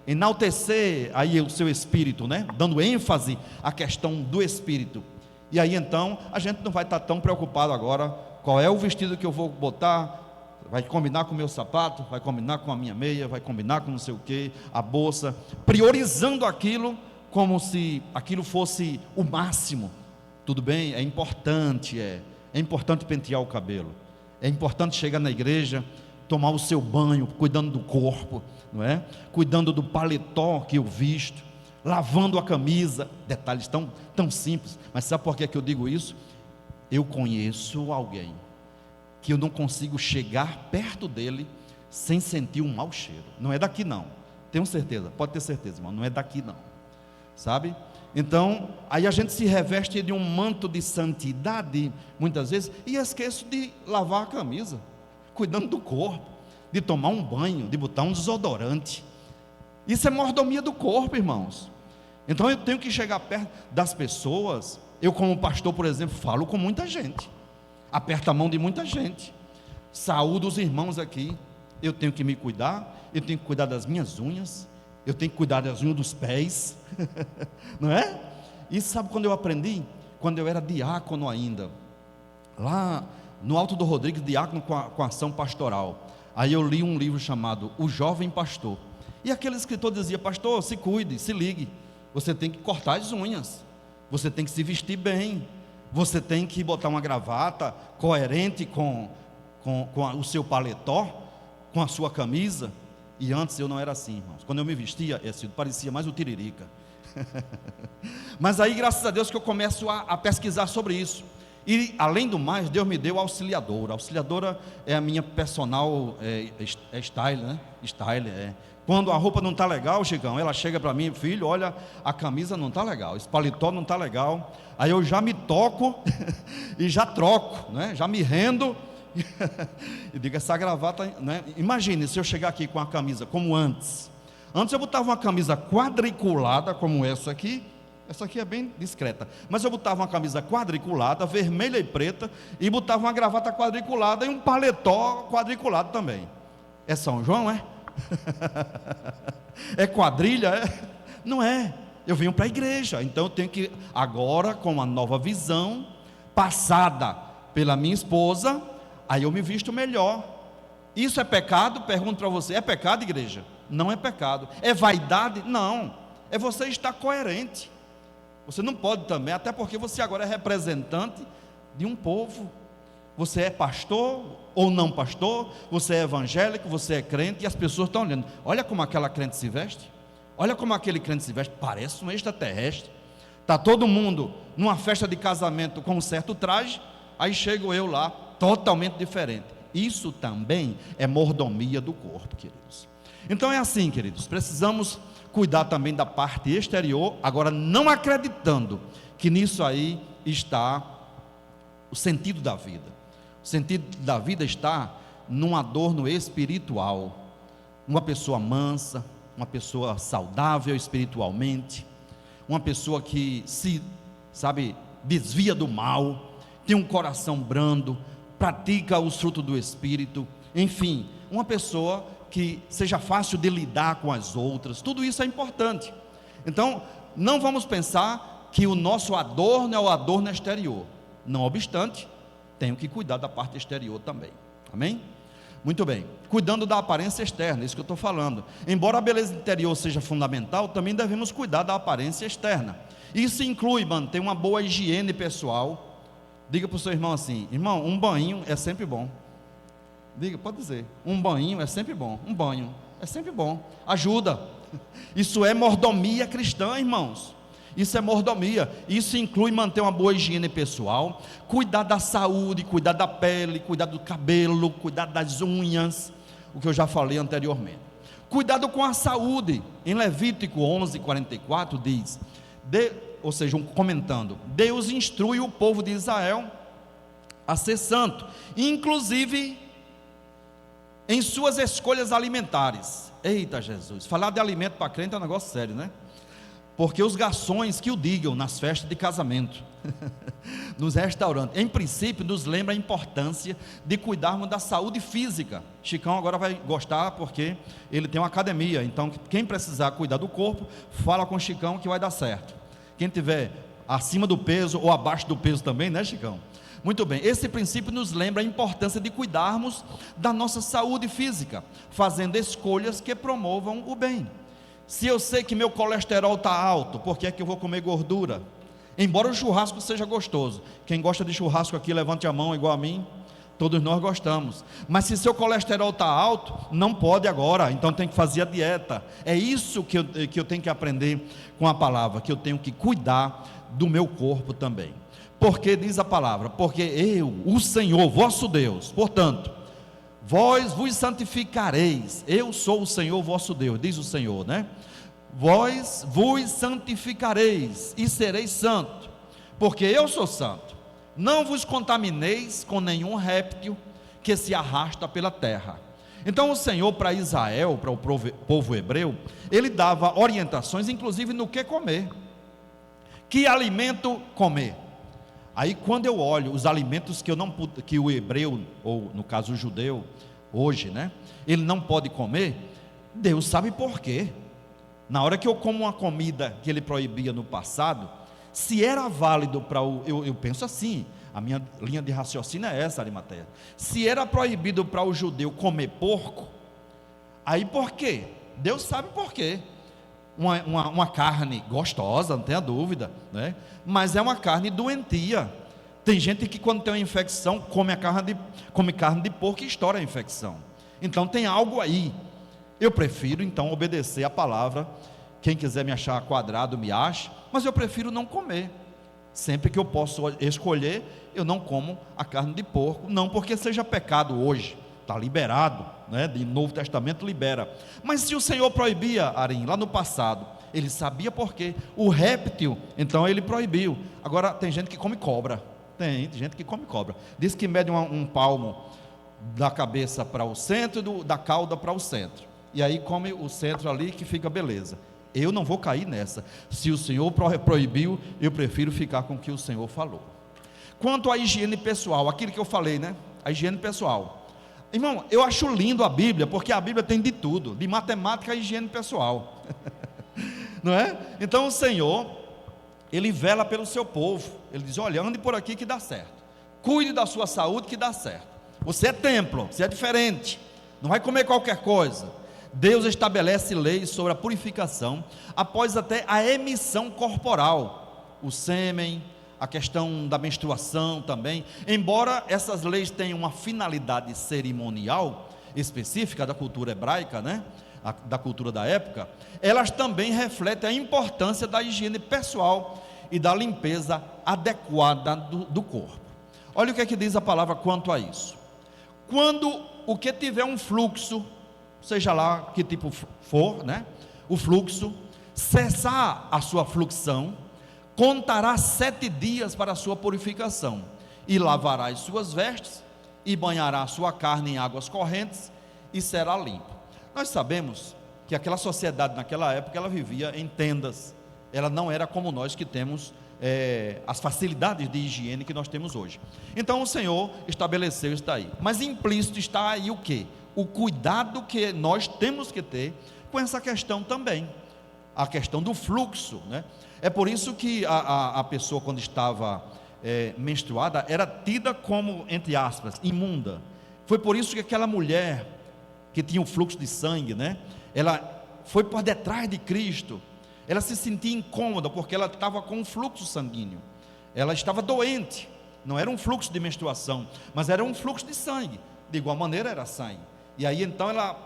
enaltecer aí o seu espírito, né? Dando ênfase à questão do espírito, e aí então a gente não vai estar tão preocupado agora, qual é o vestido que eu vou botar, vai combinar com o meu sapato, vai combinar com a minha meia, vai combinar com não sei o que, a bolsa, priorizando aquilo, como se aquilo fosse o máximo. Tudo bem, é importante pentear o cabelo, é importante chegar na igreja, tomar o seu banho, cuidando do corpo, não é? Cuidando do paletó que eu visto, lavando a camisa, detalhes tão simples, mas sabe por que eu digo isso? Eu conheço alguém que eu não consigo chegar perto dele sem sentir um mau cheiro. Não é daqui não, tenho certeza, pode ter certeza, irmão, não é daqui não, sabe? Então, aí a gente se reveste de um manto de santidade, muitas vezes, e esqueço de lavar a camisa, cuidando do corpo, de tomar um banho, de botar um desodorante. Isso é mordomia do corpo, irmãos. Então eu tenho que chegar perto das pessoas. Eu, como pastor, por exemplo, falo com muita gente, aperto a mão de muita gente, saúdo os irmãos aqui. Eu tenho que me cuidar, eu tenho que cuidar das minhas unhas, eu tenho que cuidar das unhas dos pés, não é? E sabe quando eu aprendi? Quando eu era diácono ainda, lá no Alto do Rodrigues, diácono com a ação pastoral. Aí eu li um livro chamado O Jovem Pastor, e aquele escritor dizia: pastor, se cuide, se ligue, você tem que cortar as unhas, você tem que se vestir bem, você tem que botar uma gravata coerente com o seu paletó, com a sua camisa, E antes eu não era assim, irmãos. Quando eu me vestia, parecia mais o Tiririca. Mas aí, graças a Deus, que eu começo a pesquisar sobre isso. E, além do mais, Deus me deu auxiliadora. A auxiliadora é a minha personal style, né? Style, Quando a roupa não está legal, Chicão, ela chega para mim, filho, olha, a camisa não está legal, esse paletó não está legal. Aí eu já me toco e já troco, né? Já me rendo e digo, essa gravata, né? Imagine se eu chegar aqui com a camisa como antes. Antes eu botava uma camisa quadriculada como essa aqui é bem discreta, mas eu botava uma camisa quadriculada, vermelha e preta, e botava uma gravata quadriculada e um paletó quadriculado também. É São João, é? É quadrilha, é? Não é. Eu venho para a igreja, então eu tenho que agora, com uma nova visão passada pela minha esposa, aí eu me visto melhor. Isso é pecado? Pergunto para você, é pecado, igreja? Não é pecado. É vaidade? Não. É você estar coerente. Você não pode também, até porque você agora é representante de um povo. Você é pastor ou não pastor, você é evangélico, você é crente, e as pessoas estão olhando. Olha como aquela crente se veste. Olha como aquele crente se veste, parece um extraterrestre. Está todo mundo numa festa de casamento com um certo traje, aí chego eu lá, totalmente diferente. Isso também é mordomia do corpo, queridos. Então é assim, queridos, precisamos cuidar também da parte exterior, agora não acreditando que nisso aí está o sentido da vida. O sentido da vida está num adorno espiritual, uma pessoa mansa, uma pessoa saudável espiritualmente, uma pessoa que desvia do mal, tem um coração brando, pratica os frutos do Espírito, enfim, uma pessoa que seja fácil de lidar com as outras. Tudo isso é importante. Então, não vamos pensar que o nosso adorno é o adorno exterior. Não obstante, tenho que cuidar da parte exterior também. Amém? Muito bem. Cuidando da aparência externa, isso que eu estou falando. Embora a beleza interior seja fundamental, também devemos cuidar da aparência externa. Isso inclui manter uma boa higiene pessoal. Diga para o seu irmão assim: irmão, um banho é sempre bom. Diga, pode dizer, um banho é sempre bom. Um banho é sempre bom, ajuda. Isso é mordomia cristã, irmãos. Isso é mordomia. Isso inclui manter uma boa higiene pessoal, cuidar da saúde, cuidar da pele, cuidar do cabelo, cuidar das unhas, o que eu já falei anteriormente. Cuidado com a saúde. Em Levítico 11:44 diz, comentando, Deus instrui o povo de Israel a ser santo, inclusive em suas escolhas alimentares. Eita Jesus, falar de alimento para crente é um negócio sério, né? Porque os garçons que o digam nas festas de casamento, nos restaurantes, em princípio nos lembra a importância de cuidarmos da saúde física. Chicão agora vai gostar porque ele tem uma academia, então quem precisar cuidar do corpo, fala com o Chicão que vai dar certo. Quem tiver acima do peso ou abaixo do peso também, né, Chicão? Muito bem, esse princípio nos lembra a importância de cuidarmos da nossa saúde física, fazendo escolhas que promovam o bem. Se eu sei que meu colesterol está alto, por que é que eu vou comer gordura? Embora o churrasco seja gostoso, quem gosta de churrasco aqui, levante a mão igual a mim, todos nós gostamos. Mas se seu colesterol está alto, não pode agora, então tem que fazer a dieta. É isso que eu tenho que aprender com a palavra, que eu tenho que cuidar do meu corpo também. Porque diz a palavra, porque eu, o Senhor, vosso Deus, portanto, vós vos santificareis, eu sou o Senhor vosso Deus, diz o Senhor, né? Vós vos santificareis e sereis santo, porque eu sou santo. Não vos contamineis com nenhum réptil que se arrasta pela terra. Então o Senhor, para Israel, para o povo hebreu, ele dava orientações, inclusive no que comer, que alimento comer. Aí quando eu olho os alimentos que o hebreu, ou no caso o judeu, hoje, né, ele não pode comer, Deus sabe por quê. Na hora que eu como uma comida que ele proibia no passado, se era válido para eu penso assim, a minha linha de raciocínio é essa, Arimateia. Se era proibido para o judeu comer porco, aí por quê? Deus sabe por quê. Uma carne gostosa, não tenha dúvida, né? Mas é uma carne doentia. Tem gente que quando tem uma infecção come carne de porco e estoura a infecção. Então tem algo aí. Eu prefiro então obedecer a palavra. Quem quiser me achar quadrado, me ache, mas eu prefiro não comer. Sempre que eu posso escolher, eu não como a carne de porco, não porque seja pecado hoje, está liberado, né? De Novo Testamento libera. Mas se o Senhor proibia, Arim, lá no passado, ele sabia por quê. O réptil, então ele proibiu. Agora tem gente que come cobra. Tem gente que come cobra. Diz que mede um palmo da cabeça para o centro, da cauda para o centro. E aí come o centro ali, que fica beleza. Eu não vou cair nessa. Se o Senhor proibiu, eu prefiro ficar com o que o Senhor falou. Quanto à higiene pessoal, aquilo que eu falei, né? A higiene pessoal. Irmão, eu acho lindo a Bíblia, porque a Bíblia tem de tudo, de matemática a higiene pessoal. Não é? Então o Senhor, Ele vela pelo seu povo. Ele diz: olha, ande por aqui que dá certo. Cuide da sua saúde que dá certo. Você é templo, você é diferente. Não vai comer qualquer coisa. Deus estabelece leis sobre a purificação, após até a emissão corporal, o sêmen, a questão da menstruação também. Embora essas leis tenham uma finalidade cerimonial específica da cultura hebraica, né? Da cultura da época, elas também refletem a importância da higiene pessoal e da limpeza adequada do corpo. Olha o que é que diz a palavra quanto a isso. Quando o que tiver um fluxo, seja lá que tipo for, né? O fluxo, cessar a sua fluxão, contará 7 dias para a sua purificação, e lavará as suas vestes, e banhará a sua carne em águas correntes, e será limpo. Nós sabemos que aquela sociedade naquela época, ela vivia em tendas, ela não era como nós que temos as facilidades de higiene que nós temos hoje. Então o Senhor estabeleceu isso daí, mas implícito está aí o quê? O cuidado que nós temos que ter com essa questão também, a questão do fluxo, né? É por isso que a pessoa, quando estava menstruada, era tida como, entre aspas, imunda. Foi por isso que aquela mulher que tinha o fluxo de sangue, né? Ela foi por detrás de Cristo. Ela se sentia incômoda porque ela estava com um fluxo sanguíneo. Ela estava doente. Não era um fluxo de menstruação, mas era um fluxo de sangue. De igual maneira era sangue. E aí então ela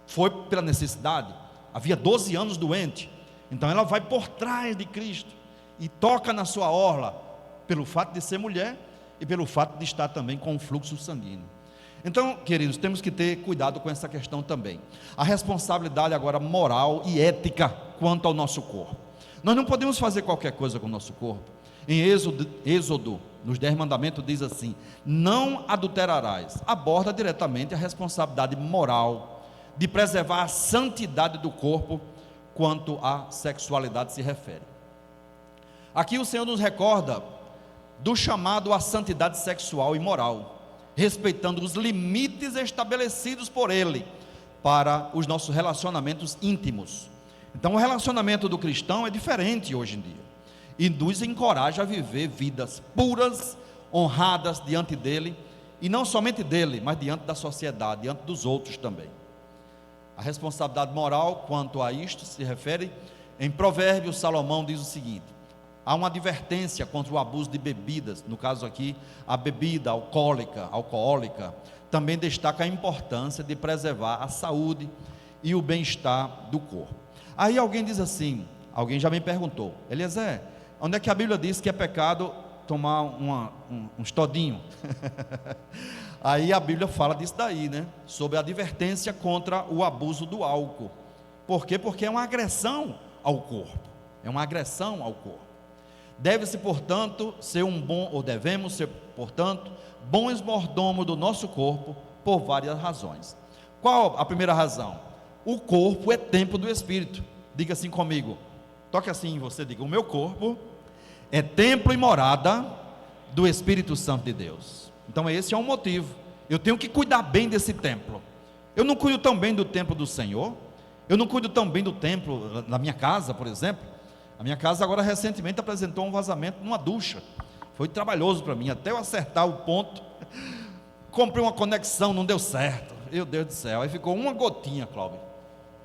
foi pela necessidade. Havia 12 anos doente. Então ela vai por trás de Cristo e toca na sua orla, pelo fato de ser mulher e pelo fato de estar também com um fluxo sanguíneo. Então, queridos, temos que ter cuidado com essa questão também. A responsabilidade agora moral e ética quanto ao nosso corpo. Nós não podemos fazer qualquer coisa com o nosso corpo. Em Êxodo, nos 10 mandamentos, diz assim: não adulterarás. Aborda diretamente a responsabilidade moral de preservar a santidade do corpo quanto à sexualidade se refere. Aqui o Senhor nos recorda do chamado à santidade sexual e moral, respeitando os limites estabelecidos por Ele para os nossos relacionamentos íntimos. Então o relacionamento do cristão é diferente hoje em dia, e nos encoraja a viver vidas puras, honradas diante dEle, e não somente dEle, mas diante da sociedade, diante dos outros também. A responsabilidade moral quanto a isto se refere, em Provérbios, Salomão diz o seguinte: há uma advertência contra o abuso de bebidas. No caso aqui, a bebida alcoólica, também destaca a importância de preservar a saúde e o bem-estar do corpo. Aí alguém diz assim, alguém já me perguntou: Eliezer, onde é que a Bíblia diz que é pecado tomar uns todinho? Aí a Bíblia fala disso daí, né? Sobre a advertência contra o abuso do álcool. Por quê? Porque é uma agressão ao corpo. É uma agressão ao corpo. Deve-se, portanto, devemos ser, portanto, bons mordomos do nosso corpo por várias razões. Qual a primeira razão? O corpo é templo do Espírito. Diga assim comigo. Toque assim em você, diga: o meu corpo é templo e morada do Espírito Santo de Deus. Então esse é um motivo. Eu tenho que cuidar bem desse templo. Eu não cuido tão bem do templo do Senhor. Eu não cuido tão bem do templo da minha casa, por exemplo. A minha casa agora recentemente apresentou um vazamento numa ducha. Foi trabalhoso para mim, até eu acertar o ponto. Comprei uma conexão, não deu certo. Meu Deus do céu, aí ficou uma gotinha, Cláudio.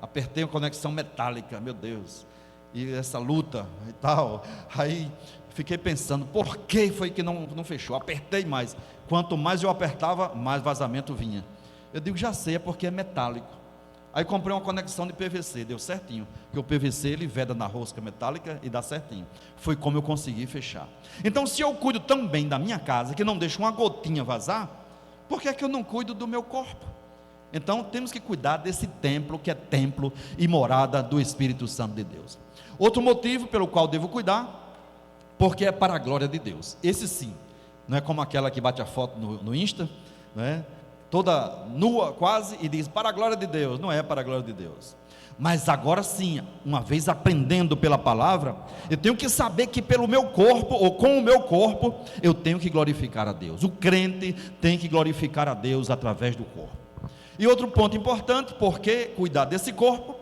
Apertei uma conexão metálica, meu Deus. E essa luta e tal. Aí fiquei pensando, por que foi que não fechou? Apertei mais. Quanto mais eu apertava, mais vazamento vinha. Eu digo, já sei, é porque é metálico. Aí comprei uma conexão de PVC, deu certinho, porque o PVC ele veda na rosca metálica e dá certinho. Foi como eu consegui fechar. Então, se eu cuido tão bem da minha casa, que não deixo uma gotinha vazar, por que é que eu não cuido do meu corpo? Então, temos que cuidar desse templo, que é templo e morada do Espírito Santo de Deus. Outro motivo pelo qual devo cuidar, porque é para a glória de Deus. Esse sim, não é como aquela que bate a foto no Insta, não é? Toda nua quase, e diz, para a glória de Deus. Não é para a glória de Deus. Mas agora sim, uma vez aprendendo pela palavra, eu tenho que saber que pelo meu corpo, ou com o meu corpo, eu tenho que glorificar a Deus. O crente tem que glorificar a Deus através do corpo. E outro ponto importante, porque cuidar desse corpo,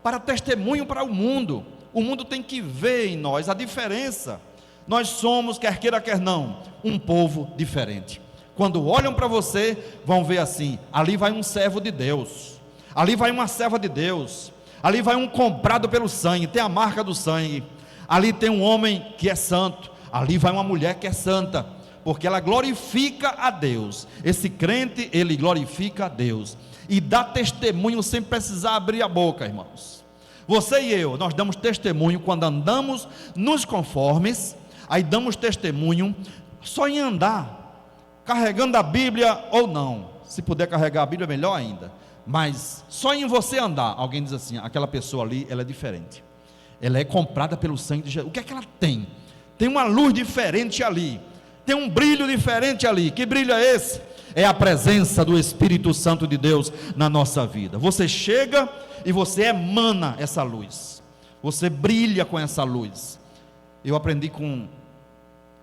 para testemunho para o mundo. O mundo tem que ver em nós a diferença. Nós somos, quer queira, quer não, um povo diferente. Quando olham para você, vão ver assim, ali vai um servo de Deus, ali vai uma serva de Deus, ali vai um comprado pelo sangue, tem a marca do sangue, ali tem um homem que é santo, ali vai uma mulher que é santa, porque ela glorifica a Deus. Esse crente, ele glorifica a Deus, e dá testemunho sem precisar abrir a boca, irmãos. Você e eu, nós damos testemunho quando andamos nos conformes, aí damos testemunho só em andar, carregando a Bíblia ou não. Se puder carregar a Bíblia, melhor ainda. Mas só em você andar, alguém diz assim, aquela pessoa ali, ela é diferente, ela é comprada pelo sangue de Jesus. O que é que ela tem? Tem uma luz diferente ali, tem um brilho diferente ali. Que brilho é esse? É a presença do Espírito Santo de Deus na nossa vida. Você chega e você emana essa luz, você brilha com essa luz. Eu aprendi com um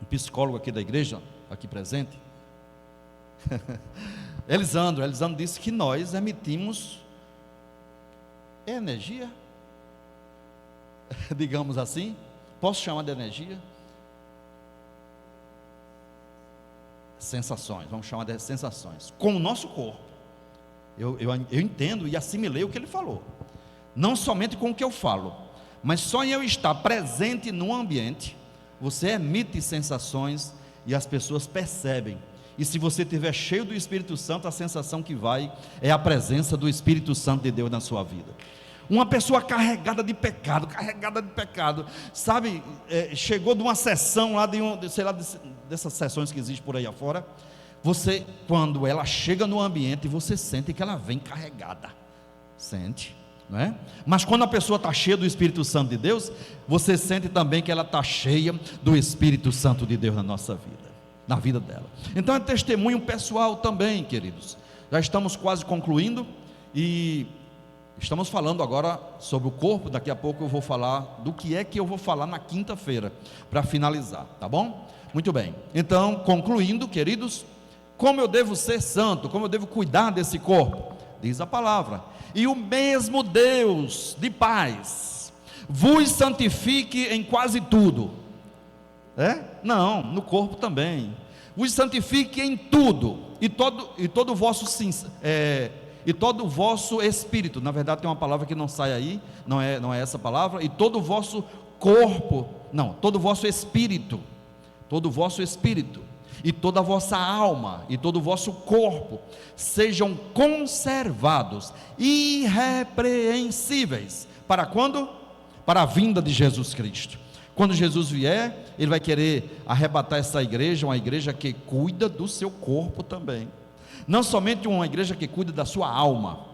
psicólogo aqui da igreja, aqui presente, Elisandro disse que nós emitimos energia, digamos assim, posso chamar de energia? Sensações, vamos chamar de sensações, com o nosso corpo. Eu entendo e assimilei o que ele falou, não somente com o que eu falo, mas só em eu estar presente no ambiente, você emite sensações e as pessoas percebem. E se você estiver cheio do Espírito Santo, a sensação que vai é a presença do Espírito Santo de Deus na sua vida. Uma pessoa carregada de pecado, sabe, chegou de uma sessão lá, dessas sessões que existem por aí afora, você, quando ela chega no ambiente, você sente que ela vem carregada, sente, não é? Mas quando a pessoa está cheia do Espírito Santo de Deus, você sente também que ela está cheia do Espírito Santo de Deus na nossa vida, na vida dela. Então é testemunho pessoal também, queridos. Já estamos quase concluindo e estamos falando agora sobre o corpo. Daqui a pouco eu vou falar do que é que eu vou falar na quinta-feira, para finalizar, tá bom? Muito bem, então concluindo, queridos, como eu devo ser santo, como eu devo cuidar desse corpo, diz a palavra: e o mesmo Deus de paz vos santifique em quase tudo. Não, no corpo também. Vos santifique em tudo, e todo o vosso espírito. Na verdade tem uma palavra que não sai aí, não é essa palavra. E todo o vosso corpo, não, todo o vosso espírito, e toda a vossa alma, e todo o vosso corpo, sejam conservados irrepreensíveis. Para quando? Para a vinda de Jesus Cristo. Quando Jesus vier, Ele vai querer arrebatar essa igreja, uma igreja que cuida do seu corpo também, não somente uma igreja que cuida da sua alma,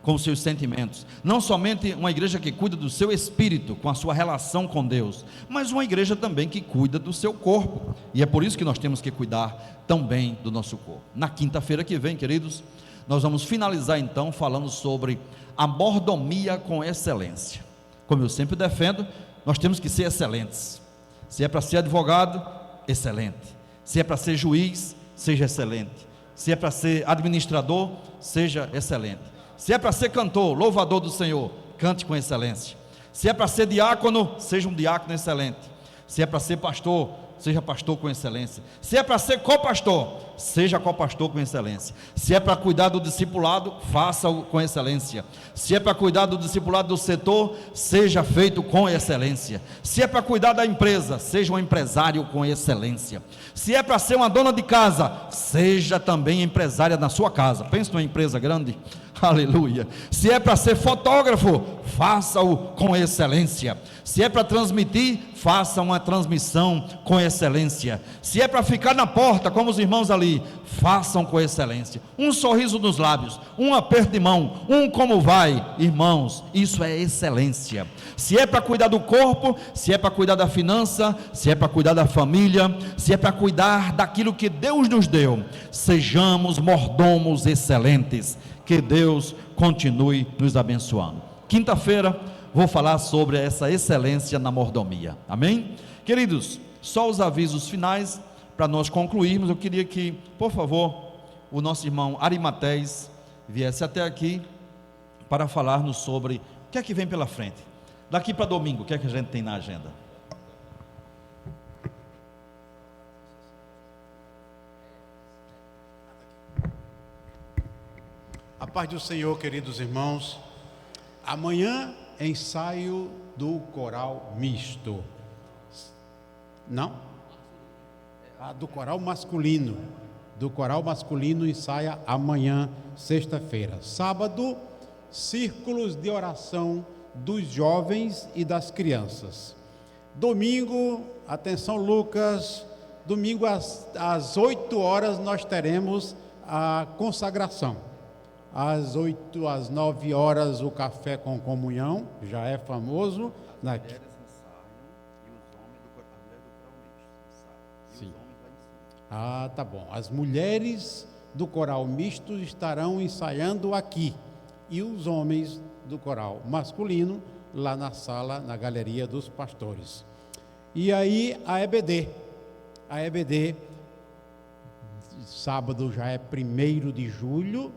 com os seus sentimentos, não somente uma igreja que cuida do seu espírito, com a sua relação com Deus, mas uma igreja também que cuida do seu corpo, e é por isso que nós temos que cuidar também do nosso corpo. Na quinta-feira que vem, queridos, nós vamos finalizar então falando sobre a mordomia com excelência. Como eu sempre defendo, nós temos que ser excelentes. Se é para ser advogado, excelente. Se é para ser juiz, seja excelente. Se é para ser administrador, seja excelente. Se é para ser cantor, louvador do Senhor, cante com excelência. Se é para ser diácono, seja um diácono excelente. Se é para ser pastor, seja pastor com excelência. Se é para ser co-pastor, seja co-pastor com excelência. Se é para cuidar do discipulado, faça-o com excelência. Se é para cuidar do discipulado do setor, seja feito com excelência. Se é para cuidar da empresa, seja um empresário com excelência. Se é para ser uma dona de casa, seja também empresária na sua casa. Pense numa empresa grande. Aleluia. Se é para ser fotógrafo, faça-o com excelência. Se é para transmitir, faça uma transmissão com excelência. Se é para ficar na porta, como os irmãos ali, façam com excelência. Um sorriso nos lábios, um aperto de mão, um como vai, irmãos, isso é excelência. Se é para cuidar do corpo, se é para cuidar da finança, se é para cuidar da família, se é para cuidar daquilo que Deus nos deu, sejamos mordomos excelentes. Que Deus continue nos abençoando. Quinta-feira vou falar sobre essa excelência na mordomia. Amém? Queridos, só os avisos finais para nós concluirmos. Eu queria que, por favor, o nosso irmão Arimateus viesse até aqui para falar-nos sobre o que é que vem pela frente. Daqui para domingo, o que é que a gente tem na agenda? A paz do Senhor, queridos irmãos. Amanhã, ensaio do coral misto. Não? Do coral masculino. Do coral masculino ensaia amanhã, sexta-feira. Sábado, círculos de oração dos jovens e das crianças. Domingo, atenção Lucas, domingo às 8 horas nós teremos a consagração. Às 8, às 9 horas o café com comunhão, já é famoso. Sim. Tá bom. As mulheres do coral misto estarão ensaiando aqui e os homens do coral masculino lá na sala, na galeria dos pastores. E aí a EBD, sábado já é 1º de julho,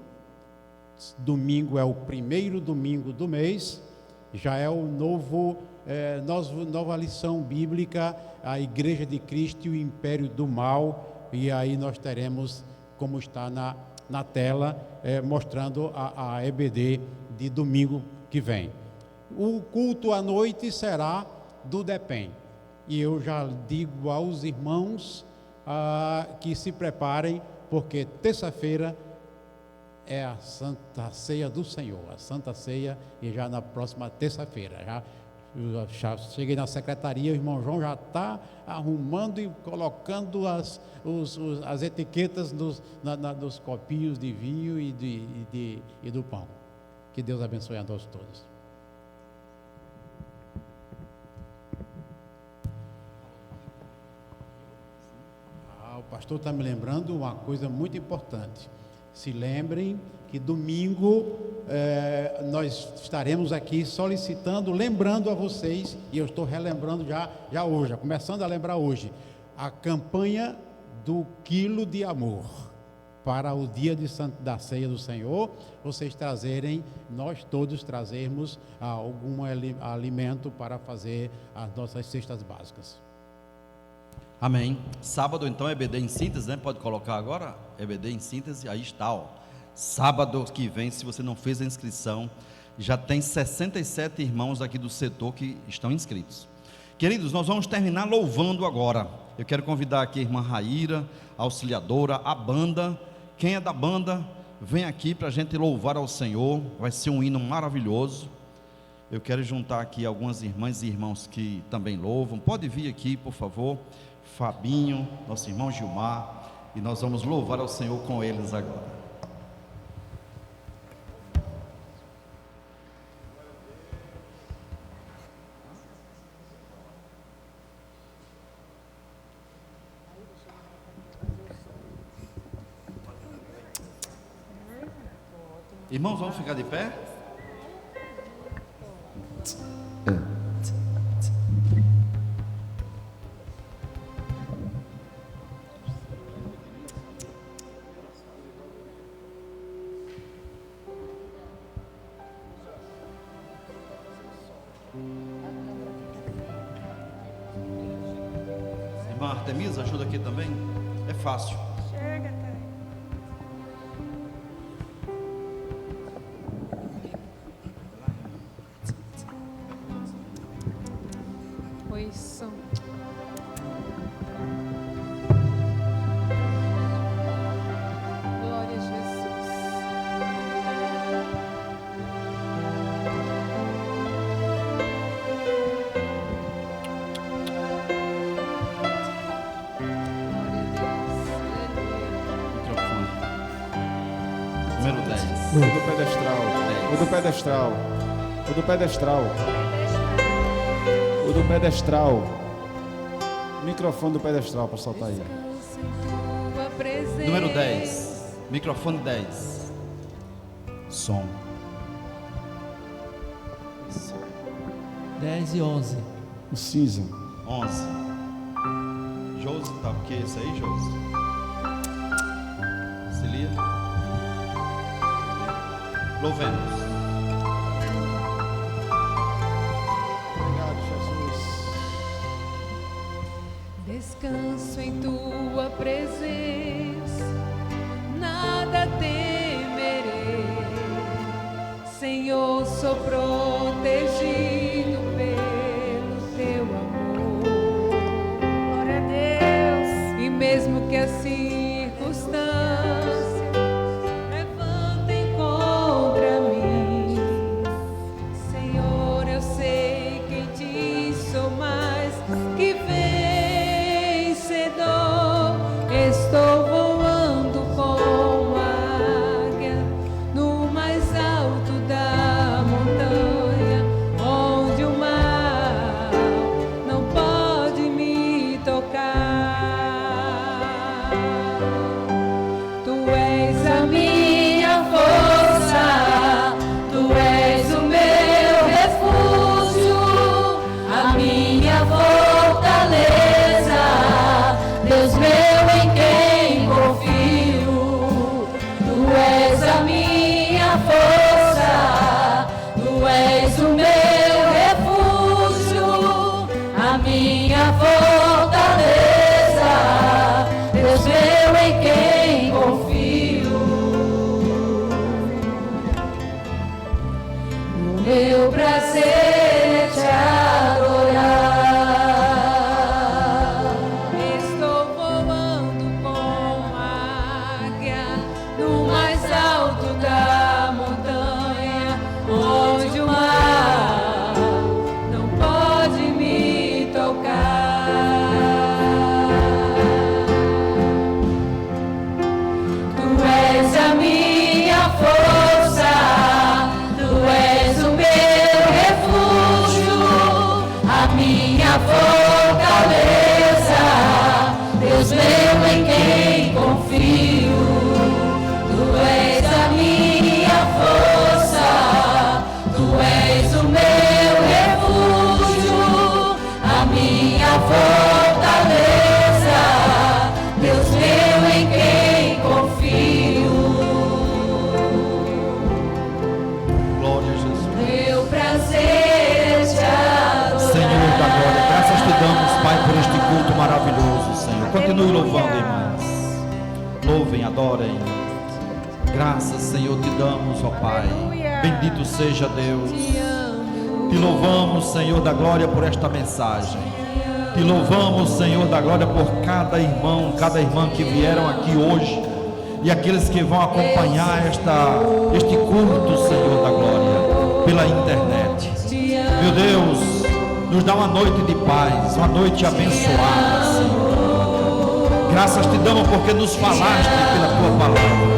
domingo é o primeiro domingo do mês, já é o nova lição bíblica, a Igreja de Cristo e o Império do Mal, e aí nós teremos, como está na tela, mostrando a EBD de domingo que vem. O culto à noite será do DEPEN, e eu já digo aos irmãos que se preparem, porque terça-feira é a Santa Ceia do Senhor, a Santa Ceia, e já na próxima terça-feira, já cheguei na secretaria, o irmão João já está arrumando e colocando as etiquetas dos copinhos de vinho e do pão. Que Deus abençoe a nós todos. O pastor está me lembrando uma coisa muito importante. Se lembrem que domingo nós estaremos aqui solicitando, lembrando a vocês, e eu estou relembrando já hoje, começando a lembrar hoje, a campanha do quilo de amor para o dia da ceia do Senhor, vocês trazerem, nós todos trazermos algum alimento para fazer as nossas cestas básicas. Amém. Sábado então é EBD em síntese, né? Pode colocar agora, EBD em síntese, aí está, ó. Sábado que vem, se você não fez a inscrição, já tem 67 irmãos aqui do setor que estão inscritos. Queridos, nós vamos terminar louvando agora. Eu quero convidar aqui a irmã Raíra, a auxiliadora, a banda. Quem é da banda, vem aqui para a gente louvar ao Senhor, vai ser um hino maravilhoso. Eu quero juntar aqui algumas irmãs e irmãos que também louvam. Pode vir aqui, por favor. Fabinho, nosso irmão Gilmar, e nós vamos louvar ao Senhor com eles agora. Irmãos, vamos ficar de pé? Irmã Artemisa, ajuda aqui também. É fácil. Chega, Thay. Oi, som. Glória a Jesus. Glória a Deus. Aleluia. Microfone. Número 10. O do pedestral. O do pedestral. O do pedestral. O do pedestral. Microfone do pedestral para soltar aí. Descanso em tua presença. Número 10. Microfone 10. Som. 10 e 11. O cinza. 11. Josi, tá o que é isso aí, Josi? Celia? Louvemos. Obrigado, Jesus. Descanso em tua presença, nada temerei. Senhor, sou protegido pelo teu amor. Glória a Deus. E mesmo que a circunstância levantem contra mim, Senhor, eu sei que em ti sou mais que vencedor. Estou voando como águia no mais alto da montanha, onde o mar não pode me tocar. Tu és a minha força, tu és o meu refúgio, a minha fortaleza, Deus meu em quem confio. Tu és a minha força, tu és o meu refúgio, a minha fortaleza, Deus meu em quem confio. O meu prazer é te adorar. Estou voando como águia no mais alto da montanha, onde o mar não pode me tocar. Tu és a minha força, tu és o meu refúgio, a minha fortaleza, Deus meu em quem confio. Tu és a minha força, tu és o meu refúgio, a minha fortaleza, Deus meu em quem confio. Glória a Jesus. Meu prazer é te adorar. Senhor da glória, graças te damos, Pai, por este culto maravilhoso, Senhor. Continue louvando, irmãos. Louvem, adorem. Graças, Senhor, te damos, ó Pai. Bendito seja Deus. Te louvamos, Senhor da glória, por esta mensagem. Te louvamos, Senhor da glória, por cada irmão, cada irmã que vieram aqui hoje e aqueles que vão acompanhar este culto, Senhor da glória, pela internet. Meu Deus, nos dá uma noite de paz, uma noite abençoada, Senhor. Graças te damos porque nos falaste pela tua palavra.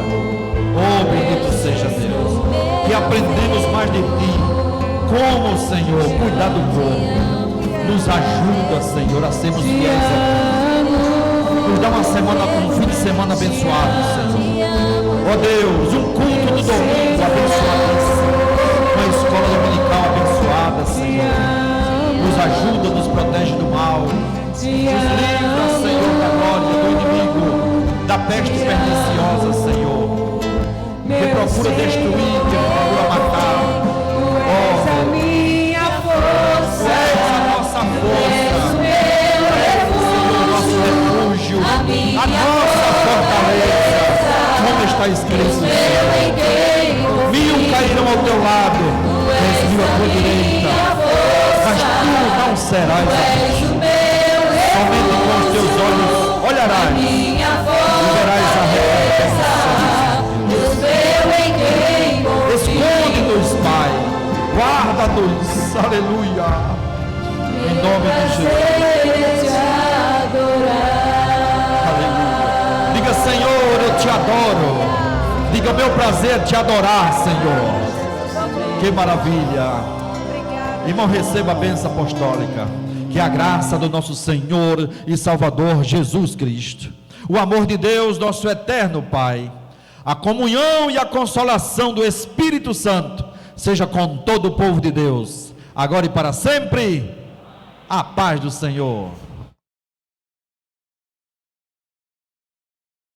Oh, bendito seja Deus. Que aprendemos mais de ti. Como, Senhor, cuidar do povo. Nos ajuda, Senhor, a sermos fiéis a ti. Nos dá uma semana, um fim de semana abençoado, Senhor. Oh Deus, um culto do domingo abençoadíssimo. Uma escola dominical abençoada, Senhor. Nos ajuda, nos protege do mal. Nos livra, Senhor, da glória do inimigo, da peste perniciosa, Senhor. Que procura destruir, que procura matar. Oh, a minha força, tu és a nossa força. meu refúgio, Senhor, nosso refúgio. tua direita, mas tu não serás afligido. Somente com os teus olhos olharás e verás a recompensa de Deus. Esconde-nos, Pai, guarda-nos, aleluia, em nome de Jesus. Aleluia. Diga, Senhor, eu te adoro. Diga, meu prazer te adorar, Senhor. Que maravilha. Irmão, receba a bênção apostólica. Que a graça do nosso Senhor e Salvador Jesus Cristo, o amor de Deus, nosso eterno Pai, a comunhão e a consolação do Espírito Santo seja com todo o povo de Deus, agora e para sempre. A paz do Senhor.